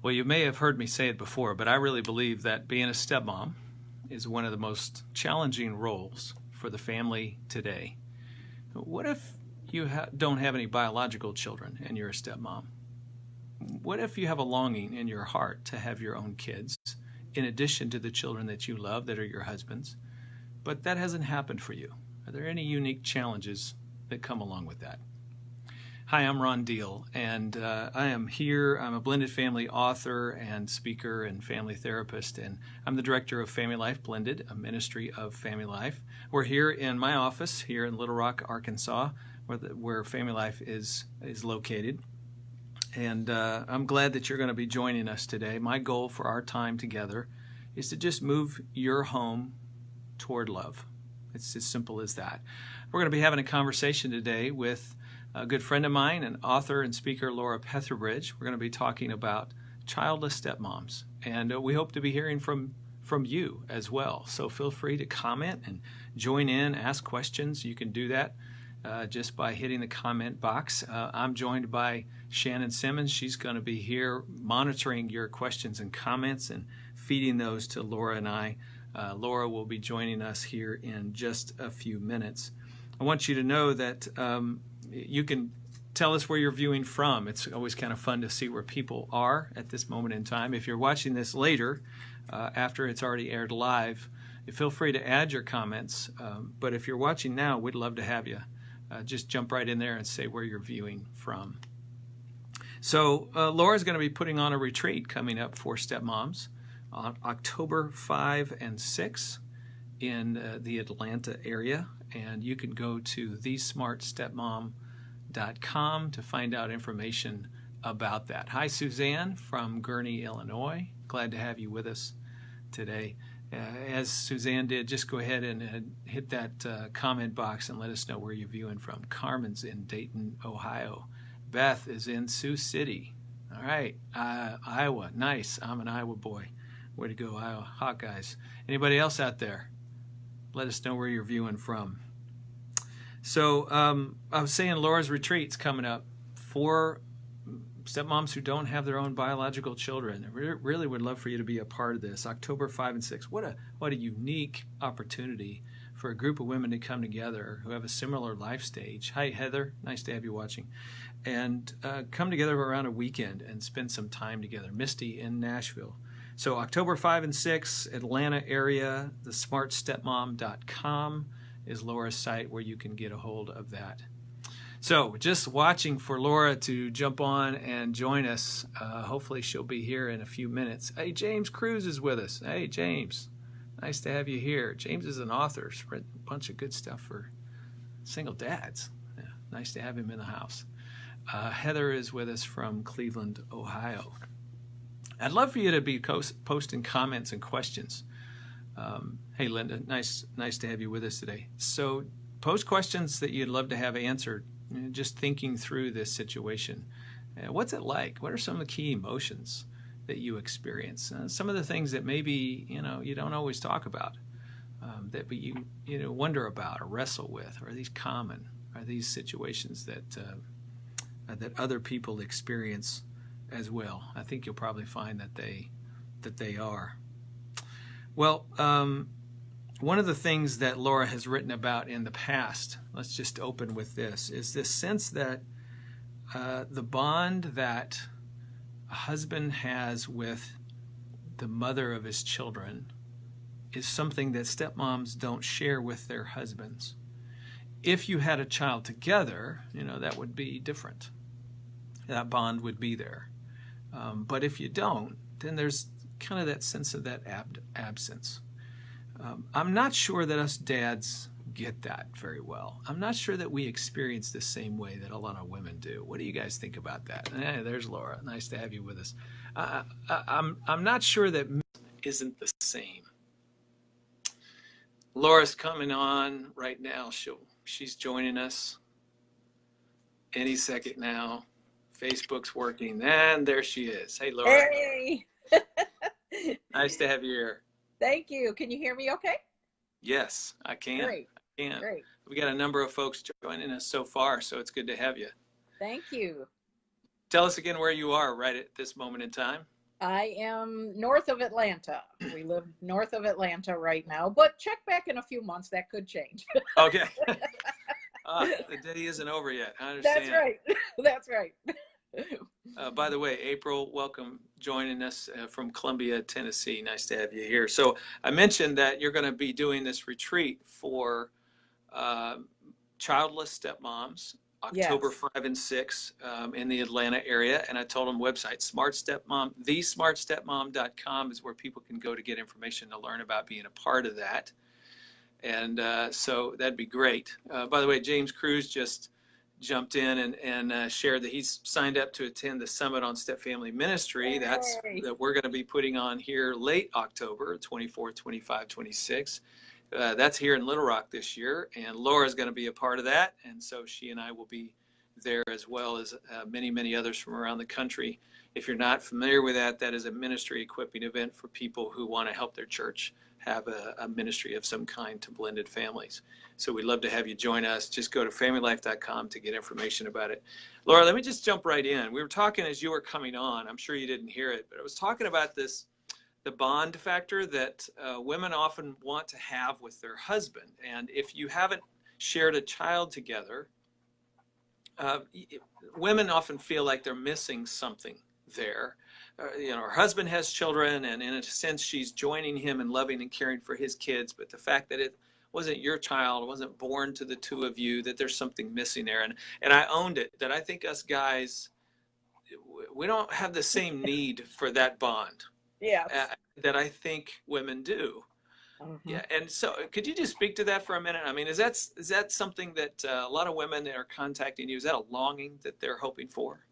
Well, you may have heard me say it before, but I really believe that being a stepmom is one of the most challenging roles for the family today. What if you don't have any biological children and you're a stepmom? What if you have a longing in your heart to have your own kids, in addition to the children that you love that are your husband's, but that hasn't happened for you? Are there any unique challenges that come along with that? Hi, I'm Ron Deal, and I am here. I'm a blended family author and speaker and family therapist, and I'm the director of FamilyLife Blended, a ministry of FamilyLife. We're here in my office here in Little Rock, Arkansas, where FamilyLife is located. And I'm glad that you're going to be joining us today. My goal for our time together is to just move your home toward love. It's as simple as that. We're going to be having a conversation today with a good friend of mine, and author and speaker, Laura Petherbridge. We're going to be talking about childless stepmoms, and we hope to be hearing from you as well. So feel free to comment and join in, ask questions. You can do that just by hitting the comment box. I'm joined by Shannon Simmons. She's going to be here monitoring your questions and comments and feeding those to Laura and I. Laura will be joining us here in just a few minutes. I want you to know that you can tell us where you're viewing from. It's always kind of fun to see where people are at this moment in time. If you're watching this later, after it's already aired live, feel free to add your comments. But if you're watching now, we'd love to have you. Just jump right in there and say where you're viewing from. So Laura's going to be putting on a retreat coming up for stepmoms on October 5 and 6 in the Atlanta area. And you can go to thesmartstepmom.com to find out information about that. Hi, Suzanne from Gurnee, Illinois. Glad to have you with us today. As Suzanne did, just go ahead and hit that comment box and let us know where you're viewing from. Carmen's in Dayton, Ohio. Beth is in Sioux City. All right, Iowa. Nice. I'm an Iowa boy. Way to go, Iowa Hawkeyes. Anybody else out there? Let us know where you're viewing from. So I was saying Laura's retreat's coming up for stepmoms who don't have their own biological children. I really would love for you to be a part of this. October 5 and 6. What a unique opportunity for a group of women to come together who have a similar life stage. Hi, Heather. Nice to have you watching. And come together around a weekend and spend some time together. Misty in Nashville. So October 5 and 6, Atlanta area, thesmartstepmom.com is Laura's site where you can get a hold of that. So just watching for Laura to jump on and join us. Hopefully she'll be here in a few minutes. Hey, James Cruz is with us. Hey, James. Nice to have you here. James is an author. He's written a bunch of good stuff for single dads. Yeah, nice to have him in the house. Heather is with us from Cleveland, Ohio. I'd love for you to be posting comments and questions. Hey, Linda, nice to have you with us today. So post questions that you'd love to have answered, just thinking through this situation. What's it like? What are some of the key emotions that you experience? Some of the things that maybe you don't always talk about, that you wonder about or wrestle with. Are these common? Are these situations that other people experience as well? I think you'll probably find that they are. Well, one of the things that Laura has written about in the past, let's just open with this, is this sense that the bond that a husband has with the mother of his children is something that stepmoms don't share with their husbands. If you had a child together, that would be different. That bond would be there. But if you don't, then there's kind of that sense of that absence. I'm not sure that us dads get that very well. I'm not sure that we experience the same way that a lot of women do. What do you guys think about that? Hey, there's Laura. Nice to have you with us. I'm not sure that isn't the same. Laura's coming on right now. She's joining us any second now. Facebook's working, and there she is. Hey, Laura. Hey. Nice to have you here. Thank you. Can you hear me okay? Yes, I can. Great. I can. Great. We got a number of folks joining us so far, so it's good to have you. Thank you. Tell us again where you are right at this moment in time. I am north of Atlanta. We live north of Atlanta right now, but check back in a few months. That could change. Okay. The day isn't over yet. I That's understand. right. That's right. By the way, April, welcome joining us from Columbia, Tennessee. Nice to have you here. So I mentioned that you're going to be doing this retreat for uh, childless stepmoms, October Yes. 5 and 6 in the Atlanta area. And I told them website, Smart Stepmom, thesmartstepmom.com is where people can go to get information to learn about being a part of that. And so that'd be great. By the way, James Cruz just jumped in and shared that he's signed up to attend the Summit on Step Family Ministry. Yay. That we're going to be putting on here late October, 24th, 25, 26. That's here in Little Rock this year, and Laura's going to be a part of that, and so she and I will be there as well as many, many others from around the country. If you're not familiar with that, that is a ministry equipping event for people who want to help their church have a ministry of some kind to blended families. So we'd love to have you join us. Just go to FamilyLife.com to get information about it. Laura, let me just jump right in. We were talking as you were coming on. I'm sure you didn't hear it, but I was talking about the bond factor that women often want to have with their husband. And if you haven't shared a child together, women often feel like they're missing something there. Her husband has children, and in a sense, she's joining him in loving and caring for his kids. But the fact that it wasn't your child, wasn't born to the two of you, that there's something missing there. And I owned it, that I think us guys, we don't have the same need for that bond uh, Yes. that I think women do. Mhm. Yeah, and so could you just speak to that for a minute? I mean, is that something that a lot of women that are contacting you, is that a longing that they're hoping for?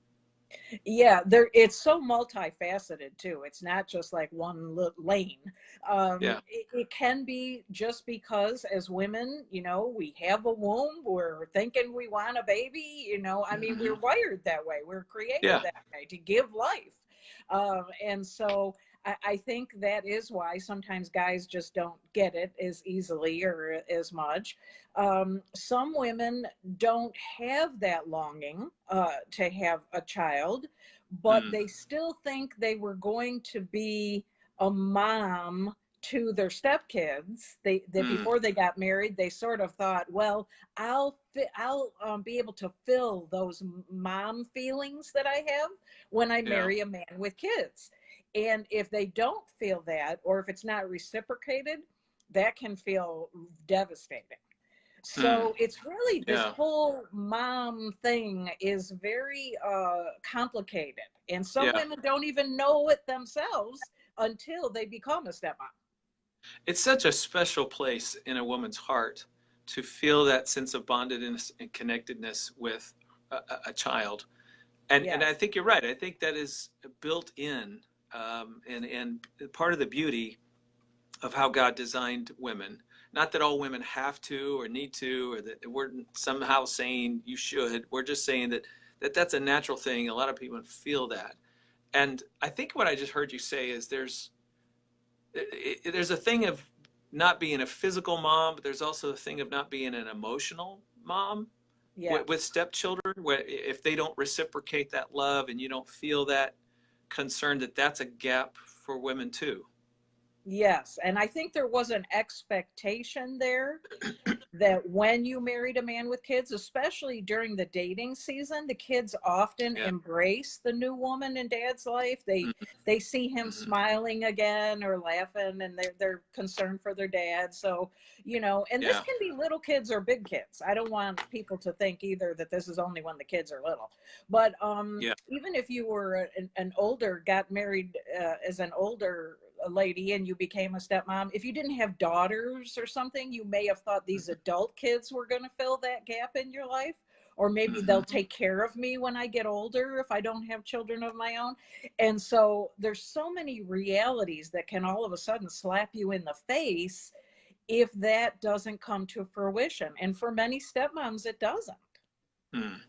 Yeah, it's so multifaceted too. It's not just like one lane. Yeah. It can be just because as women, we have a womb, we're thinking we want a baby, I mean, Hmm. we're wired that way. We're created Yeah. that way to give life. And so I think that is why sometimes guys just don't get it as easily or as much. Some women don't have that longing to have a child, but Mm. they still think they were going to be a mom to their stepkids. They Mm. before they got married, they sort of thought, well, I'll be able to fill those mom feelings that I have when I Yeah. marry a man with kids. And if they don't feel that, or if it's not reciprocated, that can feel devastating. Mm. So it's really, this Yeah. whole mom thing is very complicated. And some Yeah. women don't even know it themselves until they become a stepmom. It's such a special place in a woman's heart to feel that sense of bondedness and connectedness with a child. And I Yes. think you're right. I think that is built in, and part of the beauty of how God designed women. Not that all women have to or need to, or that we're somehow saying you should. We're just saying that's a natural thing. A lot of people feel that. And I think what I just heard you say is there's a thing of not being a physical mom, but there's also a thing of not being an emotional mom with Yes. stepchildren, where if they don't reciprocate that love and you don't feel that concern, that's a gap for women too. Yes. And I think there was an expectation there that when you married a man with kids, especially during the dating season, the kids often Yeah. embrace the new woman in dad's life. They see him Mm-hmm. smiling again or laughing, and they're concerned for their dad. So, and this Yeah. can be little kids or big kids. I don't want people to think either that this is only when the kids are little. But Yeah. even if you were an older, got married as an older lady and you became a stepmom, if you didn't have daughters or something, you may have thought these adult kids were going to fill that gap in your life, or maybe they'll Mm-hmm. take care of me when I get older if I don't have children of my own. And so there's so many realities that can all of a sudden slap you in the face if that doesn't come to fruition. And for many stepmoms, it doesn't. Mm.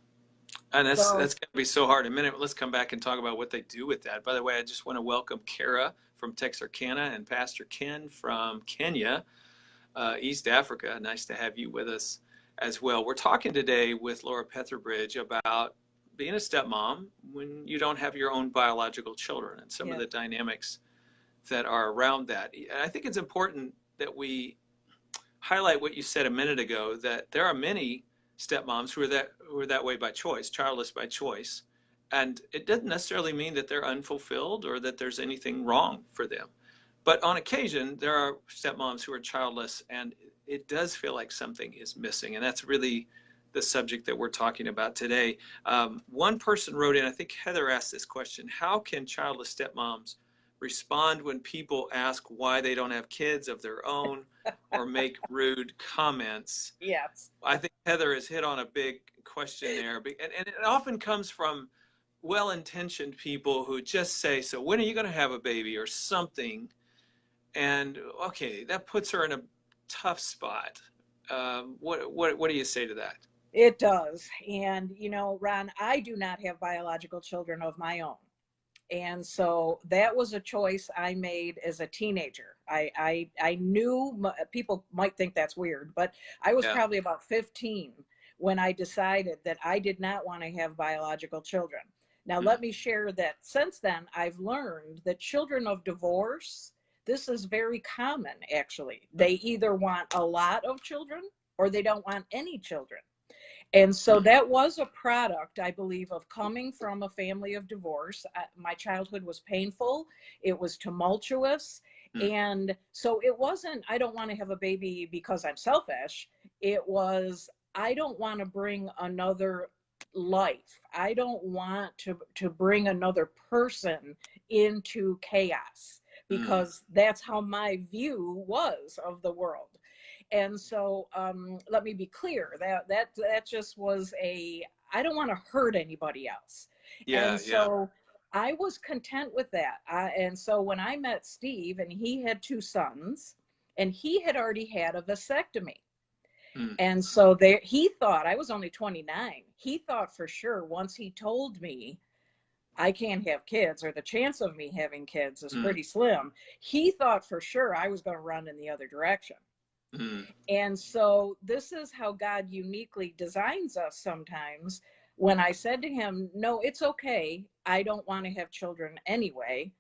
And that's So going to be so hard in a minute. Let's come back and talk about what they do with that. By the way, I just want to welcome Kara from Texarkana and Pastor Ken from Kenya, East Africa. Nice to have you with us as well. We're talking today with Laura Petherbridge about being a stepmom, when you don't have your own biological children and some of the dynamics that are around that. And I think it's important that we highlight what you said a minute ago, that there are many stepmoms who are that way by choice, childless by choice. And it doesn't necessarily mean that they're unfulfilled or that there's anything wrong for them. But on occasion, there are stepmoms who are childless, and it does feel like something is missing. And that's really the subject that we're talking about today. One person wrote in, I think Heather asked this question: how can childless stepmoms respond when people ask why they don't have kids of their own or make rude comments? Yes. I think Heather has hit on a big question there. And it often comes from well-intentioned people who just say, so when are you going to have a baby or something? And okay, that puts her in a tough spot. What do you say to that? It does. And, you know, Ron, I do not have biological children of my own. And so that was a choice I made as a teenager. I knew, people might think that's weird, but I was probably about 15 when I decided that I did not want to have biological children. Now, let me share that since then, I've learned that children of divorce, this is very common, actually. They either want a lot of children or they don't want any children. And so that was a product, I believe, of coming from a family of divorce. My childhood was painful. It was tumultuous. And so it wasn't, I don't want to have a baby because I'm selfish. It was, I don't want to bring another life. I don't want to bring another person into chaos, because that's how my view was of the world. And so let me be clear, that just was I don't want to hurt anybody else. And so I was content with that. And so when I met Steve, and he had 2 sons, and he had already had a vasectomy. And so he thought, I was only 29. He thought for sure, once he told me I can't have kids, or the chance of me having kids is pretty slim, he thought for sure I was going to run in the other direction. And so this is how God uniquely designs us sometimes. When I said to him, no, it's okay, I don't want to have children anyway.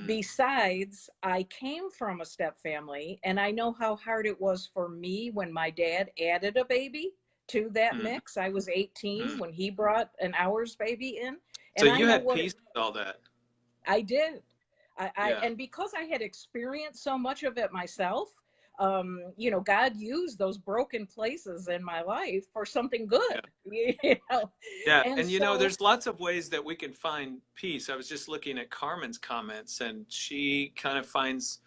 Besides, I came from a step family, and I know how hard it was for me when my dad added a baby to that mix. I was 18 when he brought an ours baby in. And so you had peace with all that. I did. And because I had experienced so much of it myself, you know, God used those broken places in my life for something good. You know? And you know, there's lots of ways that we can find peace. I was just looking at Carmen's comments, and she kind of finds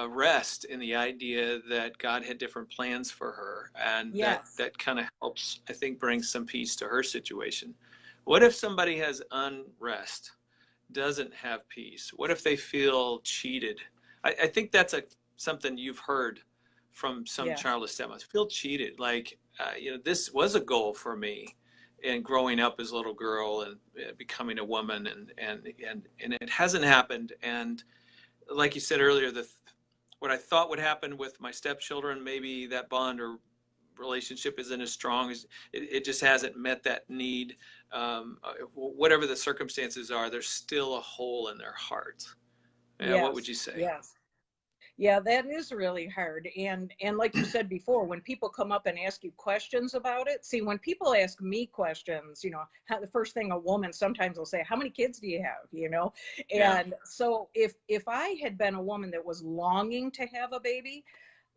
rest in the idea that God had different plans for her, and that kind of helps, I think, bring some peace to her situation. What if somebody has unrest, doesn't have peace? What if they feel cheated? I think that's something you've heard from some childless stepmoms. Feel cheated, like you know, this was a goal for me in growing up as a little girl and becoming a woman, and it hasn't happened. And like you said earlier, what I thought would happen with my stepchildren, maybe that bond or relationship isn't as strong as it just hasn't met that need. Whatever the circumstances are, there's still a hole in their heart. What would you say? Yeah, that is really hard. And like you said before, when people come up and ask you questions about it, see, when people ask me questions, you know, the first thing a woman sometimes will say, how many kids do you have? You know? And so if I had been a woman that was longing to have a baby,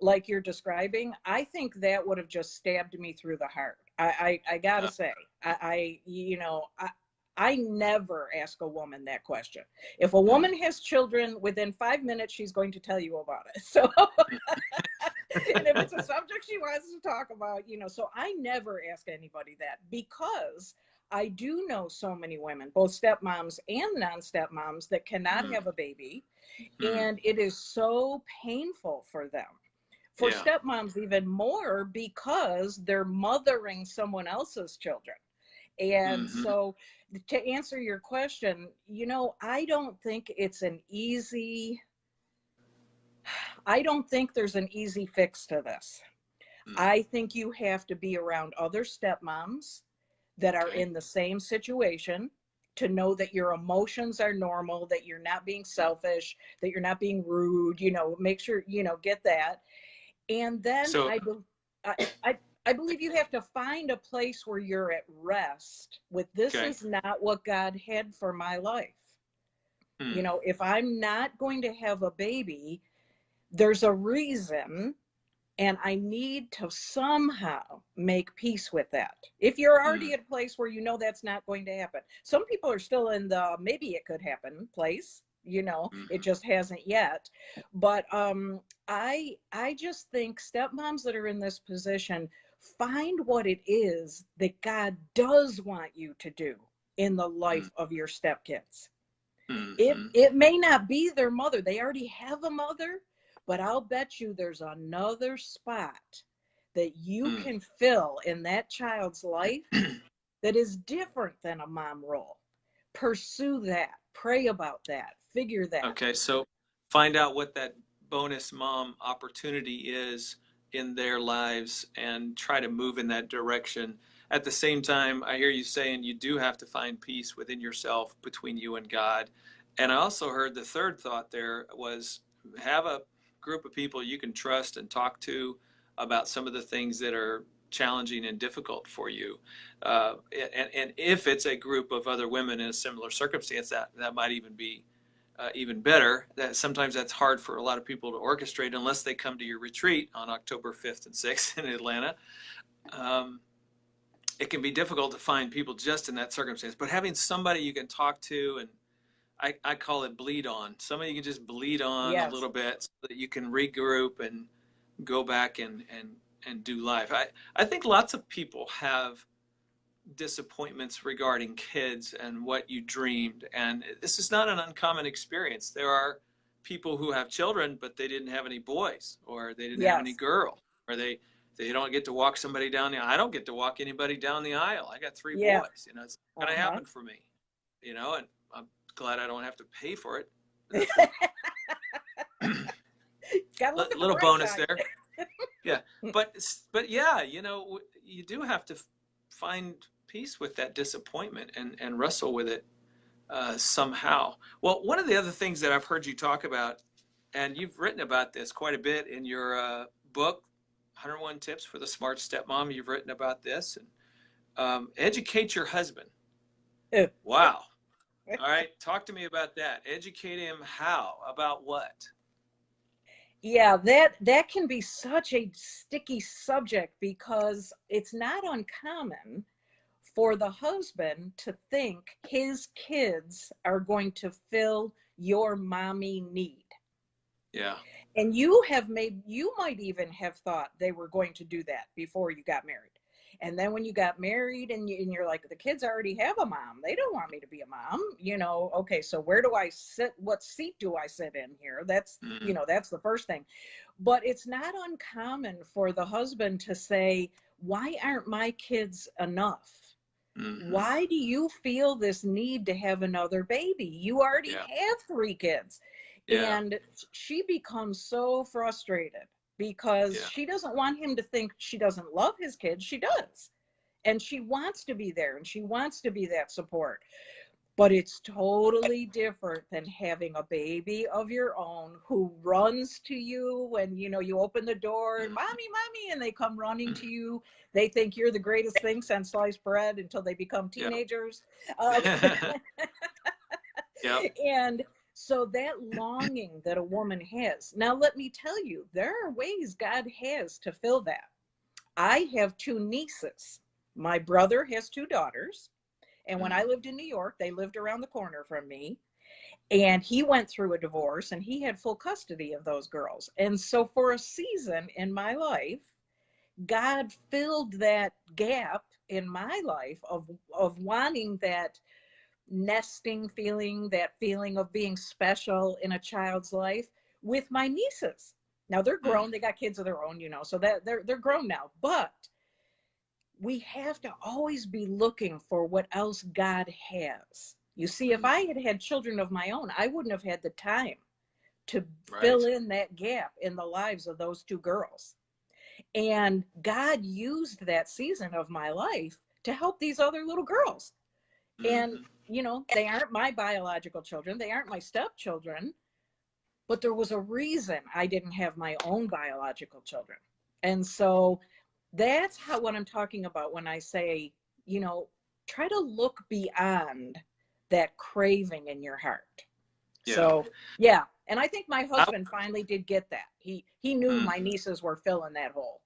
like you're describing, I think that would have just stabbed me through the heart. I gotta say, I never ask a woman that question. If a woman has children, within 5 minutes, she's going to tell you about it. So, and if it's a subject she wants to talk about, you know, so I never ask anybody that, because I do know so many women, both stepmoms and non-stepmoms, that cannot have a baby. And it is so painful for them. For stepmoms, even more, because they're mothering someone else's children. And so to answer your question, you know, I don't think there's an easy fix to this. I think you have to be around other stepmoms that are in the same situation to know that your emotions are normal, that you're not being selfish, that you're not being rude, you know, make sure, you know, get that. And then So, I believe you have to find a place where you're at rest with this okay. is not what God had for my life. Hmm. You know, if I'm not going to have a baby, there's a reason, and I need to somehow make peace with that. If you're Hmm. already at a place where you know that's not going to happen, some people are still in the maybe it could happen place, you know, it Hmm. just hasn't yet. But I just think stepmoms that are in this position, find what it is that God does want you to do in the life of your stepkids. it Hmm. it may not be their mother, they already have a mother, but I'll bet you there's another spot that you Hmm. can fill in that child's life that is different than a mom role. Pursue that, pray about that, figure that. Okay, so find out what that bonus mom opportunity is in their lives and try to move in that direction. At the same time, I hear you saying you do have to find peace within yourself between you and God. And I also heard the third thought there was have a group of people you can trust and talk to about some of the things that are challenging and difficult for you. And if it's a group of other women in a similar circumstance, that might even be even better. That sometimes that's hard for a lot of people to orchestrate unless they come to your retreat on October 5th and 6th in Atlanta. Um, it can be difficult to find people just in that circumstance, but having somebody you can talk to, and I call it bleed on, somebody you can just bleed on a Yes. little bit so that you can regroup and go back and do life. I think lots of people have disappointments regarding kids and what you dreamed. And this is not an uncommon experience. There are people who have children, but they didn't have any boys, or they didn't have any Yes. girls, or they don't get to walk somebody down the aisle. I don't get to walk anybody down the aisle. I got three Yeah. boys. You know, it's not going to Uh-huh. happen for me. You know, and I'm glad I don't have to pay for it. That's one Gotta look at the little bright bonus side. there. Yeah, but yeah, you know, you do have to find peace with that disappointment and wrestle with it somehow. Well, one of the other things that I've heard you talk about, and you've written about this quite a bit in your book, 101 Tips for the Smart Stepmom. You've written about this, and educate your husband. Wow. All right, talk to me about that. Educate him how? About what? Yeah, that can be such a sticky subject because it's not uncommon for the husband to think his kids are going to fill your mommy need. Yeah. And you might even have thought they were going to do that before you got married. And then when you got married and you're like, the kids already have a mom. They don't want me to be a mom. You know, okay, so where do I sit? What seat do I sit in here? That's, Mm-hmm. you know, that's the first thing. But it's not uncommon for the husband to say, why aren't my kids enough? Mm-hmm. Why do you feel this need to have another baby? You already Yeah. have three kids. Yeah. And she becomes so frustrated because Yeah. she doesn't want him to think she doesn't love his kids. She does. And she wants to be there and she wants to be that support. But it's totally different than having a baby of your own who runs to you when, you know, you open the door and Mm-hmm. mommy, and they come running to you. They think you're the greatest thing since sliced bread until they become teenagers. Um, Yeah. Yep. and so that longing that a woman has. Now, let me tell you, there are ways God has to fill that. I have two nieces. My brother has two daughters. And when I lived in New York, they lived around the corner from me. And he went through a divorce and he had full custody of those girls. And so for a season in my life, God filled that gap in my life of wanting that nesting feeling, that feeling of being special in a child's life with my nieces. Now they're Mm-hmm. grown, they got kids of their own, you know, so that they're grown now. But we have to always be looking for what else God has. You see, if I had had children of my own, I wouldn't have had the time to fill Right. in that gap in the lives of those two girls. And God used that season of my life to help these other little girls. And Mm-hmm. they aren't my biological children. They aren't my stepchildren, but there was a reason I didn't have my own biological children. And so that's what I'm talking about when I say, try to look beyond that craving in your heart. Yeah. So, yeah. And I think my husband finally did get that. He knew my nieces were filling that hole.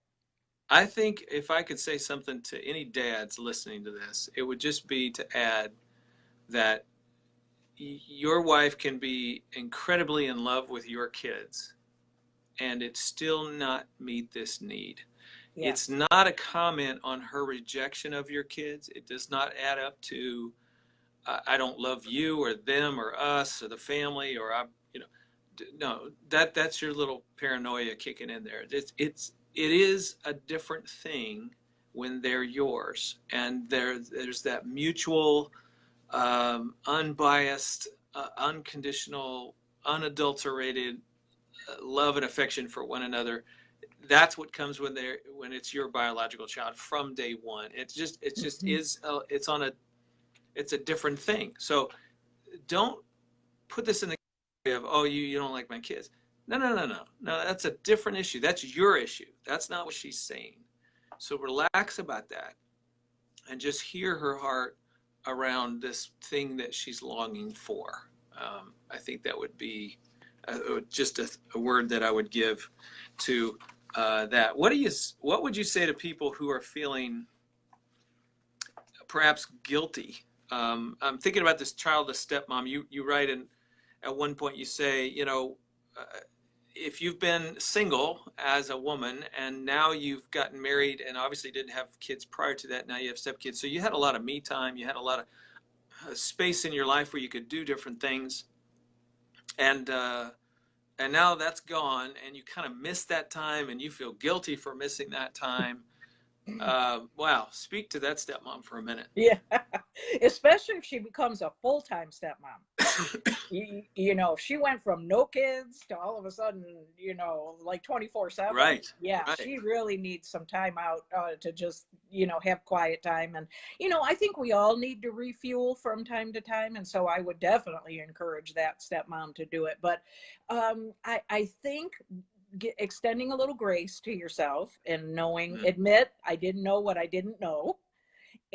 I think if I could say something to any dads listening to this, it would just be to add that your wife can be incredibly in love with your kids and it still not meet this need. Yeah. It's not a comment on her rejection of your kids. It does not add up to I don't love you or them or us or the family or no, that's your little paranoia kicking in there. It is a different thing when they're yours, and there's that mutual, unbiased, unconditional, unadulterated love and affection for one another. That's what comes when it's your biological child from day one. It's just is it's a different thing. So don't put this in the category of, oh, you don't like my kids. No, that's a different issue. That's your issue. That's not what she's saying. So relax about that and just hear her heart around this thing that she's longing for. I think that would be just a word that I would give to that. What would you say to people who are feeling perhaps guilty? I'm thinking about this childless stepmom. You write at one point you say, if you've been single as a woman and now you've gotten married and obviously didn't have kids prior to that, now you have stepkids. So you had a lot of me time. You had a lot of space in your life where you could do different things. And now that's gone and you kind of miss that time and you feel guilty for missing that time. Wow. Speak to that stepmom for a minute. Yeah. Especially if she becomes a full-time stepmom. If she went from no kids to all of a sudden, like 24/7. Right. Yeah. Right. She really needs some time out to just, have quiet time. And, I think we all need to refuel from time to time. And so I would definitely encourage that stepmom to do it. But I think extending a little grace to yourself and admit I didn't know what I didn't know.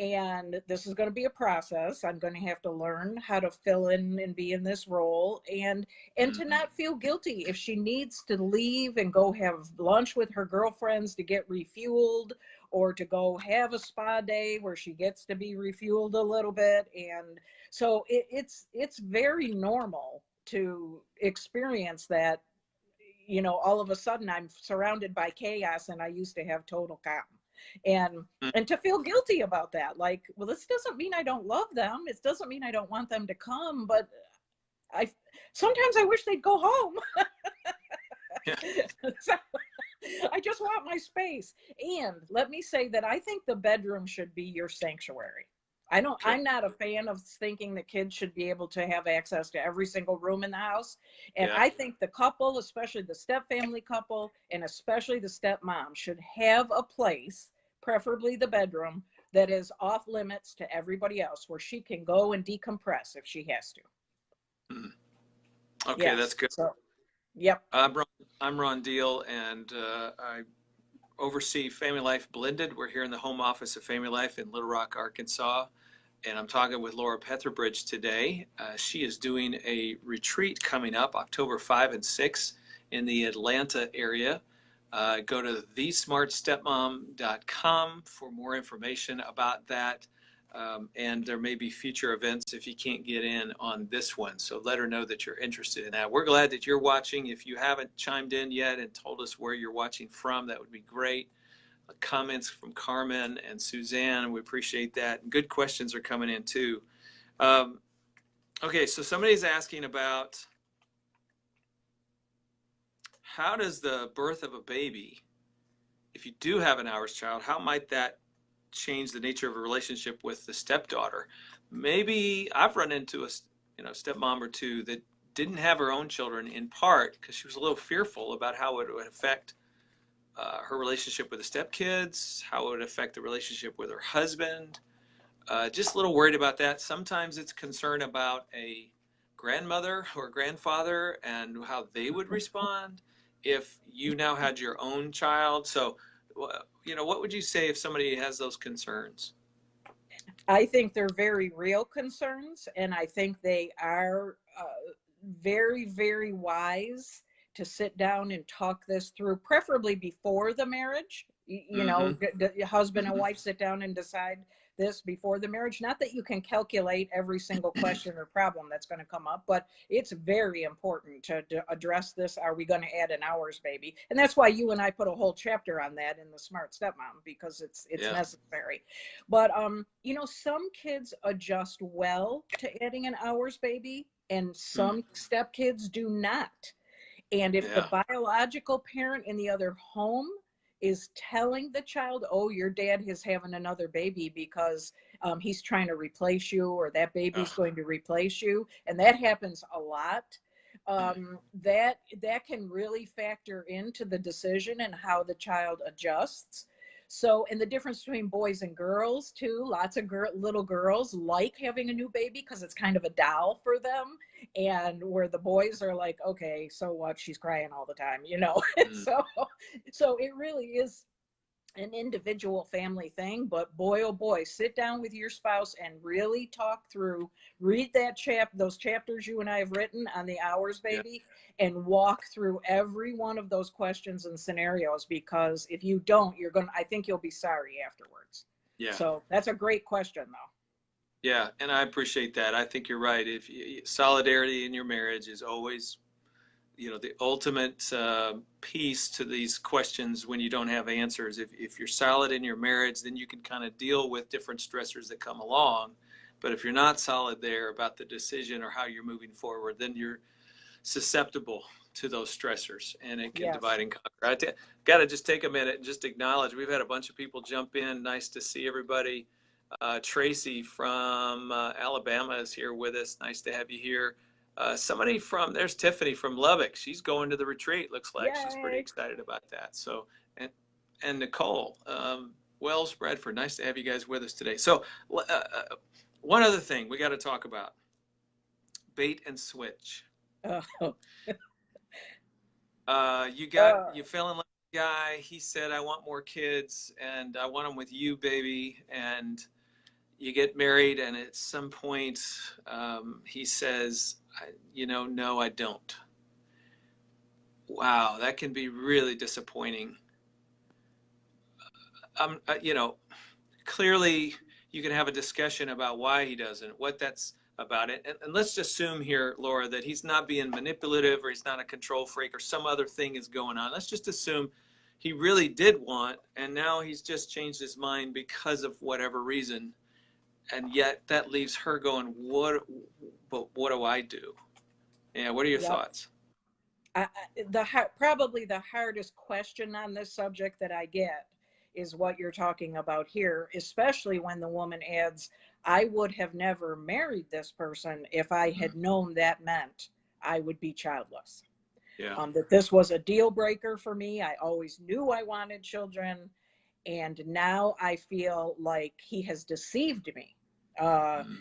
And this is going to be a process. I'm going to have to learn how to fill in and be in this role and to not feel guilty if she needs to leave and go have lunch with her girlfriends to get refueled, or to go have a spa day where she gets to be refueled a little bit. And so it's very normal to experience that, all of a sudden I'm surrounded by chaos and I used to have total calm. And to feel guilty about that, like, well, this doesn't mean I don't love them. It doesn't mean I don't want them to come, but sometimes I wish they'd go home. So, I just want my space. And let me say that I think the bedroom should be your sanctuary. I'm not a fan of thinking that kids should be able to have access to every single room in the house. And I think the couple, especially the step family couple, and especially the stepmom, should have a place, preferably the bedroom, that is off limits to everybody else, where she can go and decompress if she has to. Okay, that's good. So, yep. I'm Ron Deal, and I oversee FamilyLife Blended. We're here in the home office of FamilyLife in Little Rock, Arkansas, and I'm talking with Laura Petherbridge today. She is doing a retreat coming up October 5 and 6 in the Atlanta area. Go to thesmartstepmom.com for more information about that, and there may be future events if you can't get in on this one. So let her know that you're interested in that. We're glad that you're watching. If you haven't chimed in yet and told us where you're watching from, that would be great. Comments from Carmen and Suzanne, we appreciate that. And good questions are coming in too. Okay, so somebody's asking about, how does the birth of a baby, if you do have an hours child, how might that change the nature of a relationship with the stepdaughter? Maybe I've run into a stepmom or two that didn't have her own children, in part because she was a little fearful about how it would affect her relationship with the stepkids, how it would affect the relationship with her husband. just a little worried about that. Sometimes it's concern about a grandmother or grandfather and how they would respond if you now had your own child. So, what would you say if somebody has those concerns? I think they're very real concerns, and I think they are very, very wise to sit down and talk this through, preferably before the marriage. Mm-hmm. The husband and Mm-hmm. wife sit down and decide this before the marriage. Not that you can calculate every single question or problem that's going to come up, but it's very important to address this. Are we going to add an hours baby? And that's why you and I put a whole chapter on that in the Smart Stepmom, because it's Yeah. necessary. But some kids adjust well to adding an hours baby, and some stepkids do not. And if the Yeah. biological parent in the other home is telling the child, oh, your dad is having another baby because he's trying to replace you, or that baby's going to replace you, and that happens a lot, that can really factor into the decision and how the child adjusts. So, and the difference between boys and girls too, lots of little girls like having a new baby because it's kind of a doll for them. And where the boys are like, okay, so what? She's crying all the time, so it really is an individual family thing. But boy, oh boy, sit down with your spouse and really talk through, read those chapters you and I have written on the hours baby, and walk through every one of those questions and scenarios, because if you don't, I think you'll be sorry afterwards. Yeah. So that's a great question though. Yeah, and I appreciate that. I think you're right. Solidarity in your marriage is always, the ultimate piece to these questions when you don't have answers. If you're solid in your marriage, then you can kind of deal with different stressors that come along. But if you're not solid there about the decision or how you're moving forward, then you're susceptible to those stressors, and it can divide and conquer. Got to just take a minute and just acknowledge we've had a bunch of people jump in. Nice to see everybody. Tracy from Alabama is here with us. Nice to have you here. There's Tiffany from Lubbock. She's going to the retreat. Looks like she's pretty excited about that. So, and Nicole, Wells Bradford. Nice to have you guys with us today. So, one other thing we got to talk about: bait and switch. Oh. You fell in love with a guy. He said, "I want more kids, and I want them with you, baby." And you get married, and at some point, he says, "No, I don't." Wow, that can be really disappointing. Clearly, you can have a discussion about why he doesn't, what that's about it. And let's just assume here, Laura, that he's not being manipulative, or he's not a control freak, or some other thing is going on. Let's just assume he really did want, and now he's just changed his mind because of whatever reason. And yet that leaves her going, what do I do? Yeah, what are your thoughts? Probably the hardest question on this subject that I get is what you're talking about here, especially when the woman adds, I would have never married this person if I had known that meant I would be childless. Yeah. That this was a deal breaker for me. I always knew I wanted children, and now I feel like he has deceived me.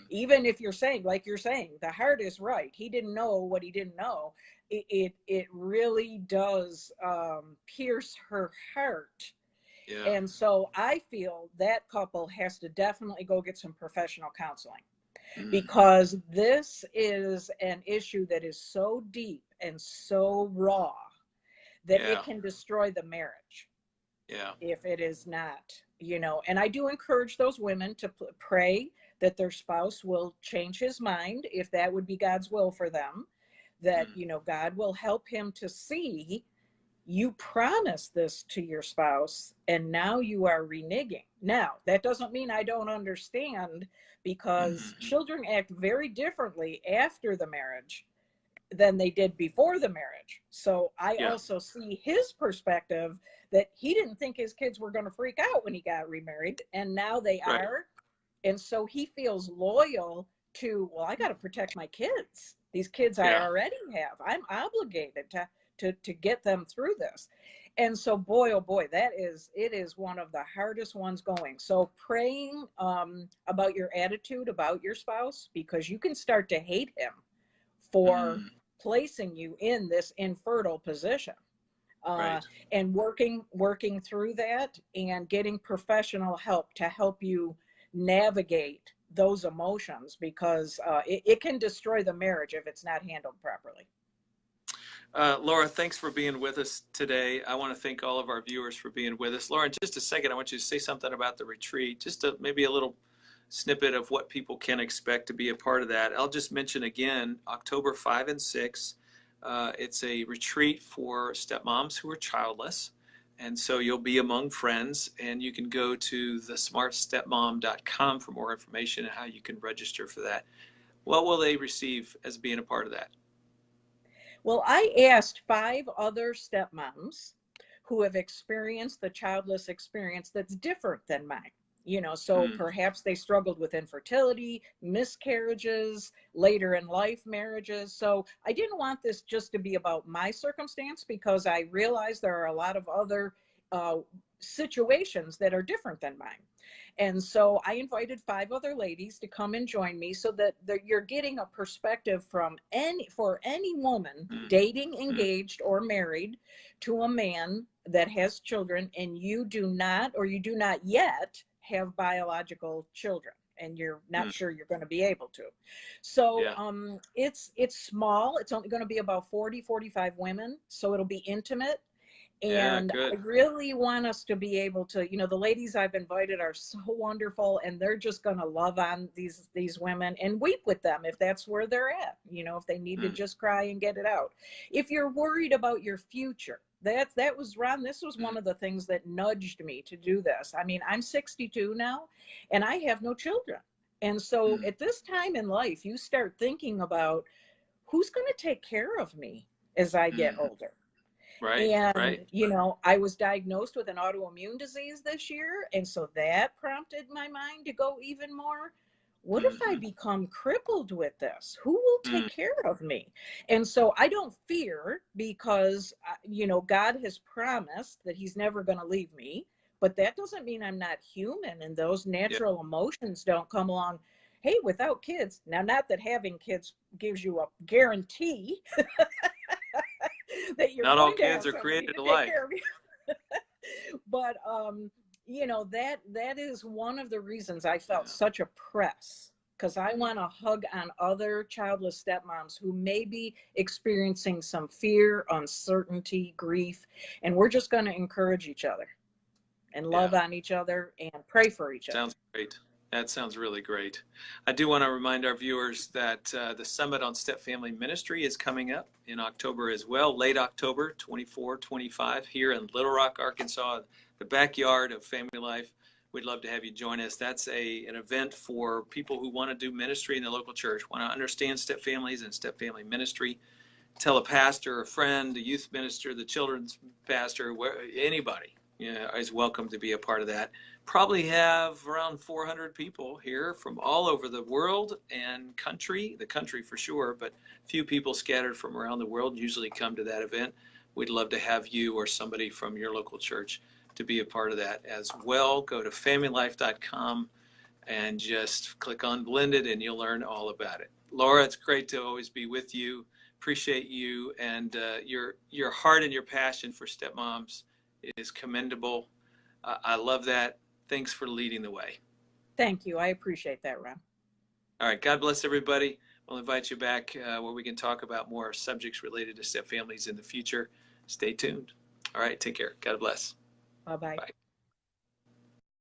Even if you're saying, the heart is right. He didn't know what he didn't know. It really does pierce her heart. Yeah. And so I feel that couple has to definitely go get some professional counseling, because this is an issue that is so deep and so raw that it can destroy the marriage. Yeah. If it is not, and I do encourage those women to pray that their spouse will change his mind, if that would be God's will for them, that, God will help him to see, you promised this to your spouse and now you are reneging. Now, that doesn't mean I don't understand, because children act very differently after the marriage than they did before the marriage. So I also see his perspective, that he didn't think his kids were going to freak out when he got remarried, and now they are. And so he feels loyal to, well, I got to protect my kids. These kids I already have. I'm obligated to get them through this. And so, boy, oh boy, it is one of the hardest ones going. So praying about your attitude about your spouse, because you can start to hate him for Mm, placing you in this infertile position. uh, right. and working through that and getting professional help to help you navigate those emotions, because it can destroy the marriage if it's not handled properly. Laura, thanks for being with us today. I want to thank all of our viewers for being with us. Laura, in just a second, I want you to say something about the retreat, maybe a little snippet of what people can expect to be a part of that. I'll just mention again, October 5 and 6. It's a retreat for stepmoms who are childless. And so you'll be among friends, and you can go to thesmartstepmom.com for more information on how you can register for that. What will they receive as being a part of that? Well, I asked 5 other stepmoms who have experienced the childless experience that's different than mine. So Mm, perhaps they struggled with infertility, miscarriages, later in life marriages. So I didn't want this just to be about my circumstance, because I realize there are a lot of other uh, situations that are different than mine. And so I invited 5 other ladies to come and join me, so that you're getting a perspective from for any woman mm, dating, mm, engaged, or married to a man that has children, and you do not, or you do not yet have biological children, and you're not mm. sure you're going to be able to. So Yeah. it's small. It's only going to be about 40-45 women, so it'll be intimate. Yeah, And I good. really want us to be able to, the ladies I've invited are so wonderful, and they're just going to love on these women and weep with them if that's where they're at, if they need to Mm, just cry and get it out. If you're worried about your future, that was Ron, this was mm, one of the things that nudged me to do this. I mean, I'm 62 now, and I have no children. And so mm. at this time in life, you start thinking about who's going to take care of me as I get Mm. older. Right, And, right. I was diagnosed with an autoimmune disease this year. And so that prompted my mind to go even more. What if I Hmm. become crippled with this? Who will Mm, take care of me? And so I don't fear, because, God has promised that he's never going to leave me. But that doesn't mean I'm not human, and those yeah. natural emotions don't come along. Hey, without kids, now, not that having kids gives you a guarantee that you're Not all going to kids have are somebody created to take alike. care of you. But that is one of the reasons I felt Yeah. such a press, because I Mm, want to hug on other childless stepmoms who may be experiencing some fear, uncertainty, grief, and we're just going to encourage each other and yeah. love on each other and pray for each other. Sounds great. That sounds really great. I do want to remind our viewers that the Summit on Step Family Ministry is coming up in October as well, late October, 24, 25, here in Little Rock, Arkansas, the backyard of Family Life. We'd love to have you join us. That's an event for people who want to do ministry in the local church, want to understand step families and step family ministry. Tell a pastor, a friend, a youth minister, the children's pastor, anybody, is welcome to be a part of that. Probably have around 400 people here from all over the world and the country for sure, but few people scattered from around the world usually come to that event. We'd love to have you or somebody from your local church to be a part of that as well. Go to familylife.com and just click on Blended and you'll learn all about it. Laura, it's great to always be with you. Appreciate you, and your heart and your passion for stepmoms is commendable. I love that. Thanks for leading the way. Thank you. I appreciate that, Ron. All right, God bless everybody. We'll invite you back where we can talk about more subjects related to step families in the future. Stay tuned. All right, take care. God bless. Bye bye. Bye.